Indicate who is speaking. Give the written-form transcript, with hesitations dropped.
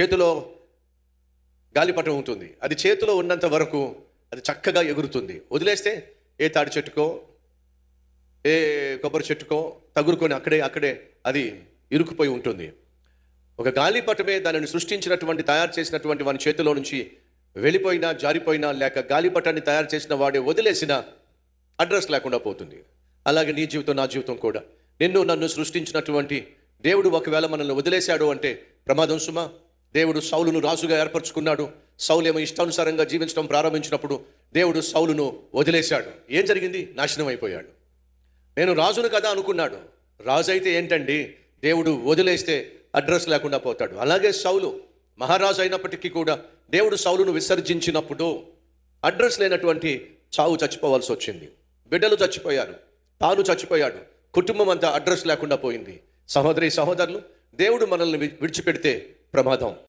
Speaker 1: చేతిలో గాలిపటం ఉంటుంది. అది చేతిలో ఉన్నంత వరకు అది చక్కగా ఎగురుతుంది. వదిలేస్తే ఏ తాడి చెట్టుకో ఏ కొబ్బరి చెట్టుకో తగులుకొని అక్కడే అది ఇరుక్కుపోయి ఉంటుంది. ఒక గాలిపటమే దానిని సృష్టించినటువంటి తయారు చేసినటువంటి వాని చేతిలో నుంచి వెళ్ళిపోయినా, జారిపోయినా, లేక గాలిపటాన్ని తయారు చేసిన వాడే వదిలేసిన అడ్రస్ లేకుండా పోతుంది. అలాగే నీ జీవితం, నా జీవితం కూడా. నన్ను సృష్టించినటువంటి దేవుడు ఒకవేళ మనల్ని వదిలేశాడు అంటే ప్రమాదం సుమా. దేవుడు సౌలును రాజుగా ఏర్పరచుకున్నాడు. సౌలు ఏమో ఇష్టానుసారంగా జీవించడం ప్రారంభించినప్పుడు దేవుడు సౌలును వదిలేశాడు. ఏం జరిగింది? నాశనం అయిపోయాడు. నేను రాజును కదా అనుకున్నాడు. రాజు అయితే ఏంటండి, దేవుడు వదిలేస్తే అడ్రస్ లేకుండా పోతాడు. అలాగే సౌలు మహారాజు అయినప్పటికీ కూడా దేవుడు సౌలును విసర్జించినప్పుడు అడ్రస్ లేనటువంటి చావు చచ్చిపోవాల్సి వచ్చింది. బిడ్డలు చచ్చిపోయారు, తాను చచ్చిపోయాడు, కుటుంబం అంతా అడ్రస్ లేకుండా పోయింది. సహోదరి సహోదరులు, దేవుడు మనల్ని విడిచిపెడితే ప్రమాదం.